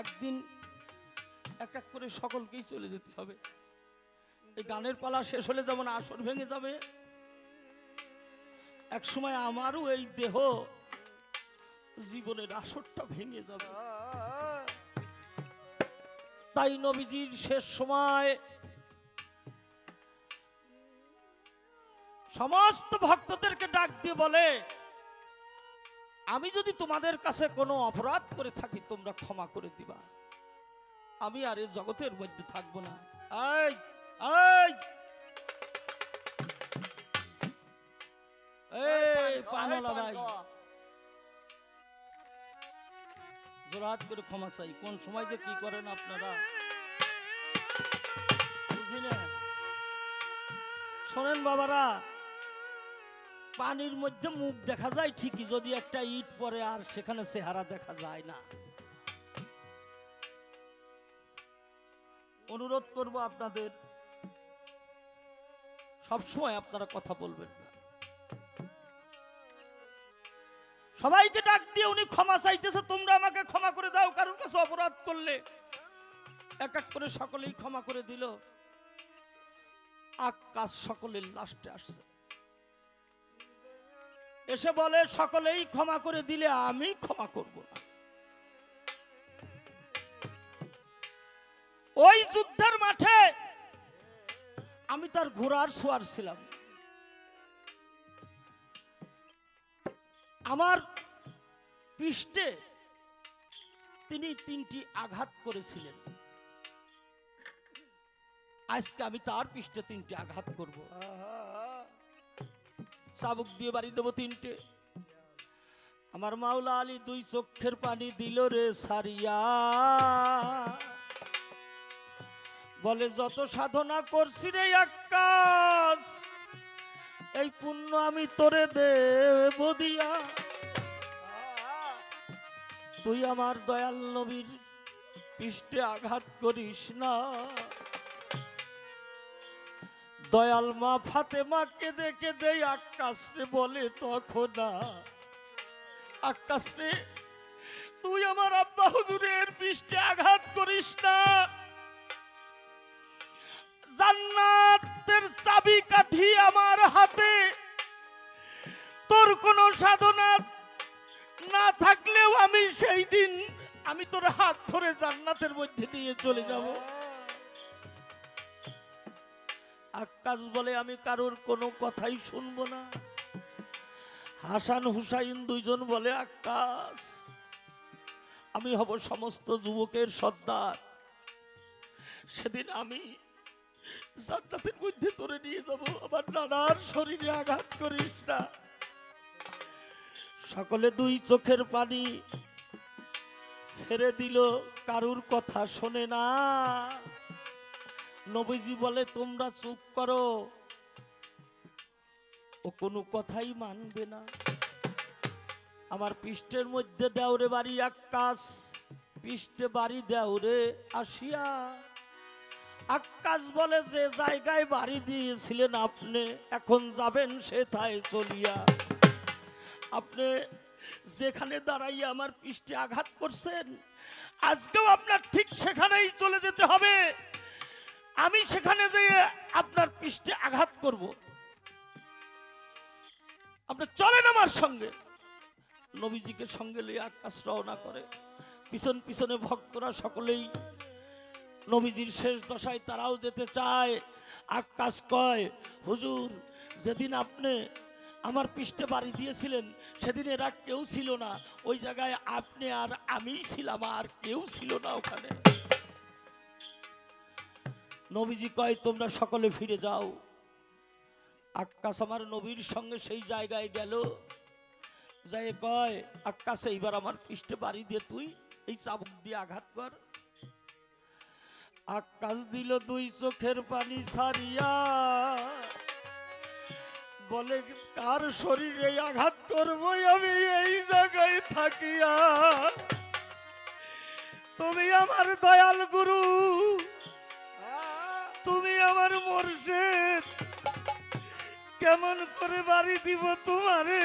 একদিন এক এক করে সকলকেই চলে যেতে হবে। এই গানের পালা শেষ হলে যেমন আসর ভেঙে যাবে, এক সময় আমারও এই দেহ জীবনের আসরটা ভেঙে যাবে। তাই নবীজির শেষ সময় সমস্ত ভক্তদেরকে ডাক দিয়ে বলে, আমি যদি তোমাদের কাছে কোনো অপরাধ করে থাকি তোমরা ক্ষমা করে দিবা, আমি আর এই জগতের মধ্যে থাকবো না। এই এই এই পানলা ভাই, জোরহাত করে ক্ষমা চাই। কোন সময় যে কি করেন আপনারা বুঝি না। শোনেন বাবারা, পানির মধ্যে মুখ দেখা যায় ঠিকই, যদি একটা ইট পড়ে আর সেখানে চেহারা দেখা যায় না। অনুরোধ করব আপনাদের, সবসময় আপনারা কথা বলবেন না। সবাইকে ডাক দিয়ে উনি ক্ষমা চাইতেছে, তোমরা আমাকে ক্ষমা করে দাও। কারোর কাছে অপরাধ করলে এক এক করে সকলেই ক্ষমা করে দিল। আকাশ সকলের লাস্টে আসছে, এসে বলে সকলেই ক্ষমা করে দিলে আমি ক্ষমা করব না। ওই যুদ্ধের মাঠে আমি তার ঘোড়ার সোয়ার ছিলাম। আমার পৃষ্ঠে তিনি 3টি আঘাত করেছিলেন। আজকে আমি তার পৃষ্ঠে 3টি আঘাত করব, চাবুক দিয়ে বাড়ি দেবো 3টে। আমার মাওলা আলী 2 চোখের পানি দিল রে সারিয়া, বলে যত সাধনা করছি রে আকাশ, এই পুণ্য আমি তোরে দেব দিয়া। তুই আমার দয়াল নবীর পৃষ্ঠে আঘাত করিস না। দয়াল মা ফাতেমাকে দেখে দেই আকাশ রে বলে তখন, আকাশ রে তুই আমার আব্বা হুজুরের পৃষ্ঠে আঘাত করিস না। জান্নাতের চাবি কাঠি আমার হাতে, তোর কোনো সাধনা না থাকলেও আমি সেই দিন আমি তোর হাত ধরে জান্নাতের মধ্যে নিয়ে চলে যাব। আকাশ বলে আমি কারোর কোনো কথাই শুনবো না। হাসান হুসাইন 2 জন বলে আকাশ আমি হব সমস্ত যুবকের সর্দার, সেদিন আমি জান্নাতের মধ্যে তোরে নিয়ে যাব। আমার নানার শরীরে আঘাত করিস না। সকলে 2 চোখের পানি ছেড়ে দিল, কারুর কথা শোনে না। নবীজি বলে তোমরা চুপ করো, ও কোনো কথাই মানবে না। আমার পৃষ্ঠের মধ্যে দেওরে বাড়ি আকাশ, পৃষ্ঠে বাড়ি দেওরে আসিয়া। আকাশ বলে যে জায়গায় বাড়ি দিয়েছিলেন আপনি, এখন যাবেন সেথায় চলিয়া। আপনি যেখানে দাঁড়াইয়া আমার পৃষ্ঠে আঘাত করছেন, আজকেও আপনার ঠিক সেখানেই চলে যেতে হবে। আমি সেখানে যেয়ে আপনার পৃষ্ঠে আঘাত করব, আপনি চলেন আমার সঙ্গে। নবীজিকে সঙ্গে নিয়ে আকাশ রওনা করে। পিছন পিছনে ভক্তরা সকলেই নবীজির শেষ দশায় তারাও যেতে চায়। আকাশ কয় হুজুর, যেদিন আপনি আমার পৃষ্ঠে বাড়ি দিয়েছিলেন সেদিন এরা কেউ ছিল না, ওই জায়গায় আপনি আর আমিই ছিলাম, আর কেউ ছিল না ওখানে। নবীজি কয় তোমরা সকলে ফিরে যাও। আকাশ আমার নবীর সঙ্গে সেই জায়গায় গেল, যাই কয় আকাশ এইবার আমার পৃষ্ঠে বাড়ি দিয়ে তুই এই চাবুক দিয়ে আঘাত কর। আকাশ দিল 2 চোখের পানি ছাড়িয়া, বলে কার শরীরে আঘাত করবো আমি এই জায়গায় থাকিয়া। তুমি আমার দয়াল গুরু, তুমি আমার মুর্শিদ, কেমন করে বাড়ি দিব তোমারে।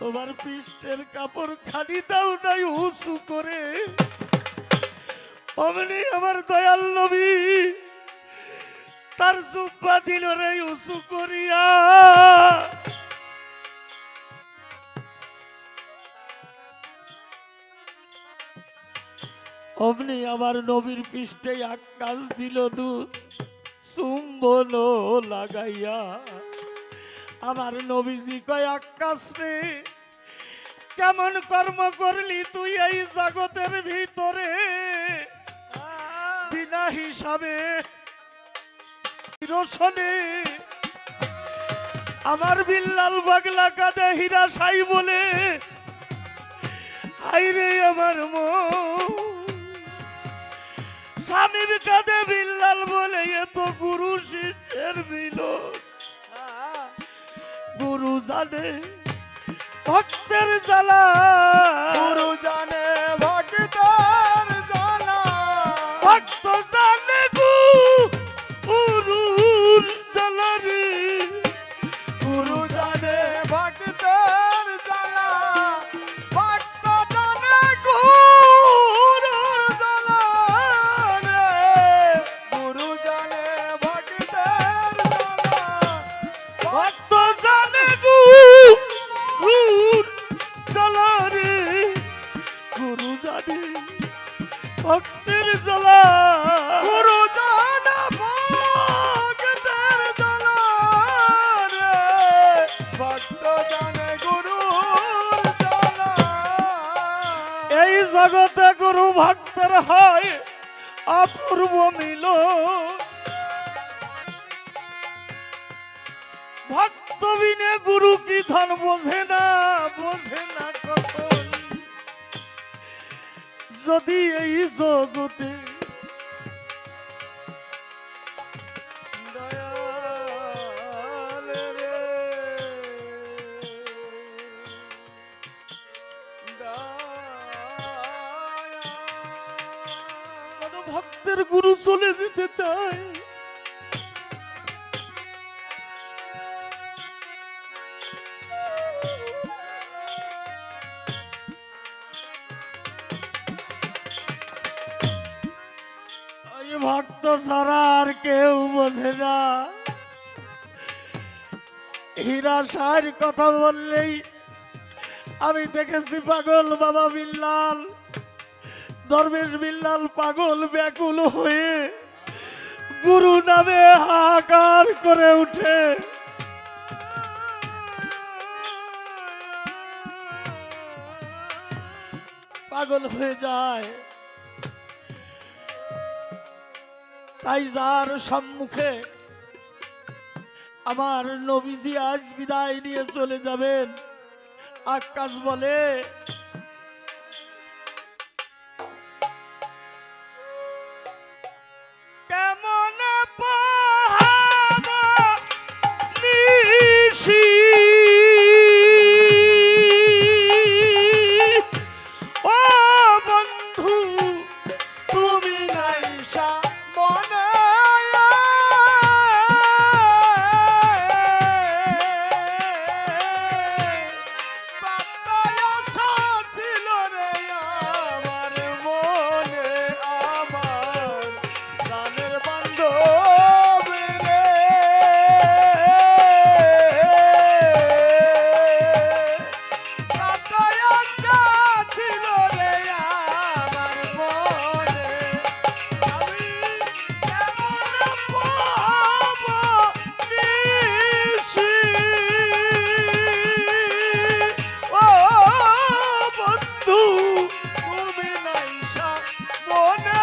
তোমার পৃষ্ঠের কাপড় খালি দাও নাই উঁচু করে। অমনি আমার দয়াল নবী তার জুব্বা দিল রে উঁচু করিয়া। অমনি আমার নবীর পৃষ্ঠে আকাশ দিল দুধ চুম্বন লাগাইয়া। আমার নবীজি কয় আকাশ রে, কেমন কর্ম করলি তুই এই জগতের ভিতরে, বিনা হিসাবে রোশনে। আমার বিল্লাল পাগলা কাঁদে হীরা সাই বলে, হাইরে আমার মন। স্বামীর কাঁদে বিল্লাল বলে, এ তো গুরু শিষ্যের মিলন। গুরু জানে ভক্তের জ্বালা, গুরু জানে ভক্তের জ্বালা, ভক্ত জানে গুরুর জ্বালা রে। গুরু জানে ভক্তের জ্বালা, ভক্ত জানে গুরুর জ্বালা রে। গুরু জানে ভক্তের জ্বালা, ভক্ত জানে গুরুর জ্বালা রে। গুরু জানে ভক্তের জ্বালা, গুরু জানে ভক্তের জ্বালা রে। ভক্ত জানে গুরুর জ্বালা। এই জগতে গুরু ভক্তের হয় অপূর্ব মিলন। ভক্ত বিনে গুরু কি ধন বোঝে না, বোঝে না কখন। যদি এই জগতে দয়াল রে, কোন ভক্তের গুরু চলে যেতে চায়, ওই ভক্ত ছাড়া আর কেউ বোঝে না। হীরা শাহর কথা বললেই আমি দেখেছি পাগল বাবা বিল্লাল, দরবেশ বিল্লাল পাগল ব্যাকুল হয়ে গুরু নামে হাহাকার করে উঠে। পাগল হয়ে যায়। তাই যার সম্মুখে আমার নবীজি আজ বিদায় নিয়ে চলে যাবেন, আকাশ বলে, কেমন পাহাড় নিশি ও বন্ধু তুমি নাইসা মনে বাতায় আশা ছিল রে আমার মনে, আমার প্রাণের বান্ধব রে। বাতায় আশা ছিল রে আমার মনে, আমি কেমন পাবো নিশি ও বন্ধু তুমি নাইসা মনে।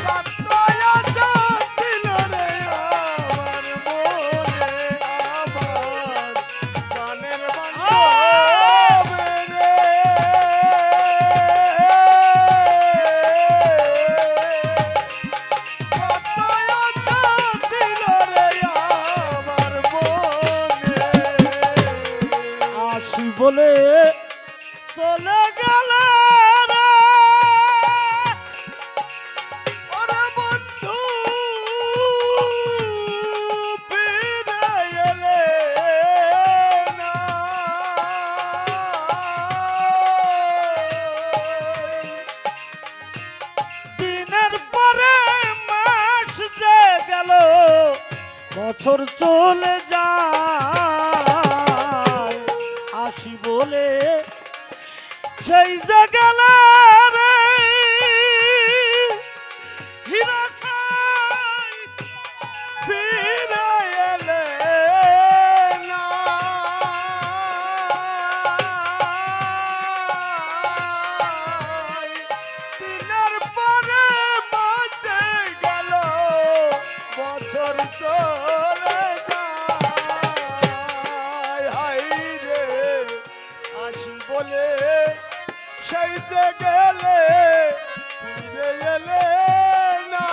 বাতায় আশা ছিল রে আমার মনে, আমার প্রাণের বান্ধব রে। বাতায় আশা ছিল রে আমার মনে। আসি বলে চলে গেলে রে। ওরে বন্ধু বছর চলে যায় আসি বলে সেই যে গেলে রে হীরা খাই ফিরে এলে না দিনের পরে বাঁচে গেল বছর চলে যায় হাই রে আসি বলে সেই যে গেলে ফিরে এলে না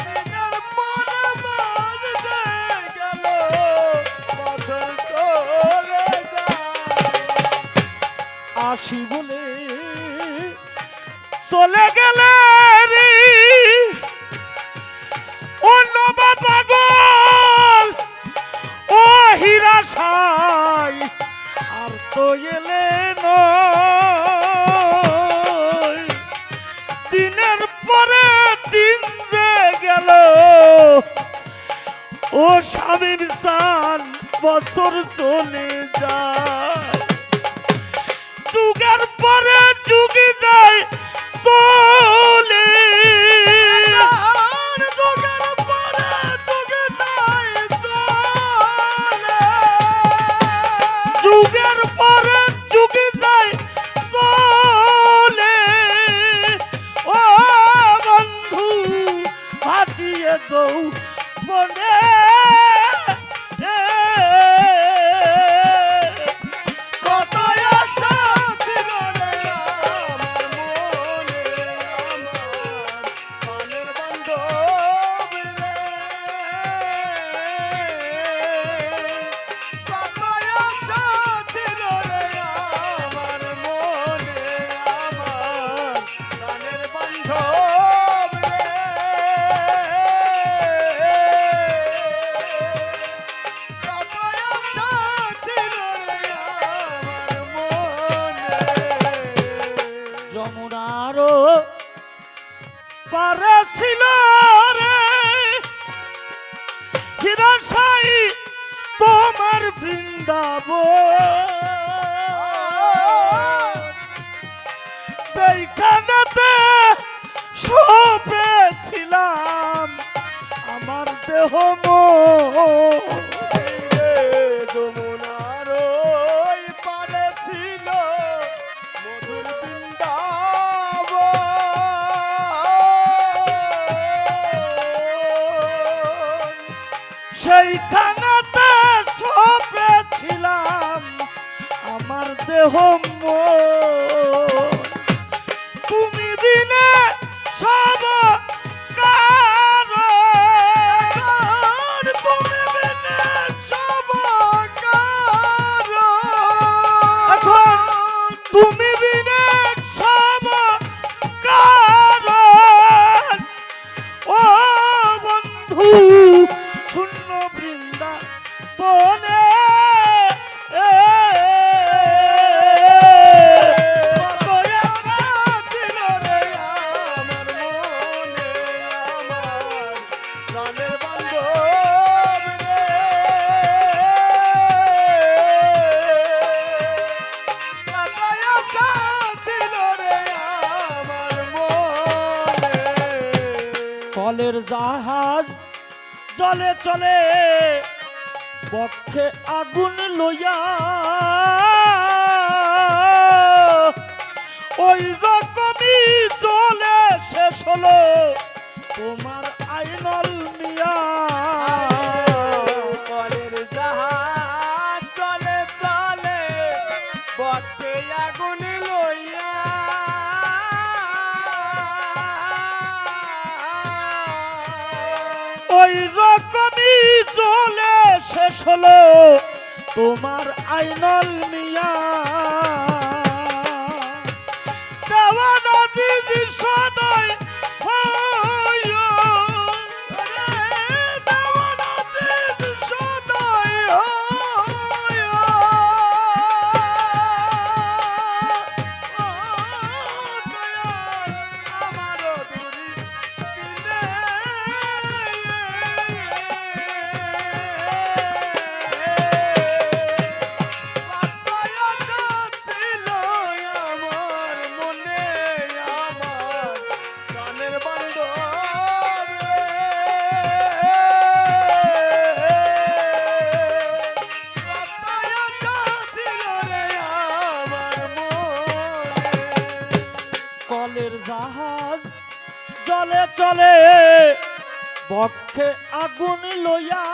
দিনের পরে বাঁচতে গেল বছর চলে যায় আসি বলে চলে গেলে রে ও নবা পাগল ও হীরা সাই আর তো এলে নয় দিনের পরে দিন যে গেল ও স্বামীর সান বছর চলে যায় যুগের পরে যুগে যায় চলে যুগের পরে যুগে নাই চলে যুগের পরে যুগে যায় চলে ও বন্ধু ভাটিয়ে যাও বনে কত আশা ছিল রে আমার মনে আমার প্রাণের বান্ধব রে কত আশা ছিল রে আমার মনে আমার প্রাণের বান্ধব রে কত আশা ছিল রে আমার মনে যমুনারও পারে ছিল রে হীরা সাই তোমার বৃন্দাবন সেইখানেতে শোপেছিলাম আমার দেহ মন রে যমুনার ওই পারে ছিল মধুর বৃন্দাবন সেইখানেতে শোপেছিলাম আমার দেহ মন তুমি বিনে সব কারণ তুমি বিনে সব কারণ এখন তুমি বিনে সব কারণ ও বন্ধু শূন্য বৃন্দা বনে ছিল রে আমার মনে আমার প্রাণের বান্ধব রে সদাই আশা ছিল রে আমার মনে কলের জাহাজ জলে চলে বক্ষে আগুন লইয়া ওই রকমই চলে শেষ হলো তোমার আইনল মিয়া কলের জাহাজ চলে চলে বটে আগুন লইয়া ওই রকমই চলে শেষ হলো তোমার আইনল মিয়া দেওয়ানা দিদি সদাই হইয়া দেওয়ানা দিদি সদাই হইয়া চলে বক্ষে আগুন লইয়া,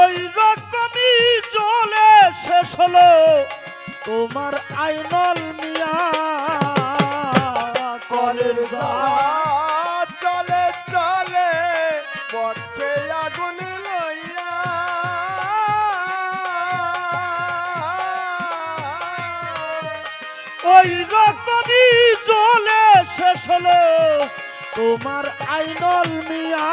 ওই রকমই জ্বলে শেষ হলো তোমার আইনল মিয়া। কলের জাহাজ চলে চলে বক্ষে আগুন লইয়া, ওই রকমই জ্বলে শেষ হলো তোমার আইনল মিয়া।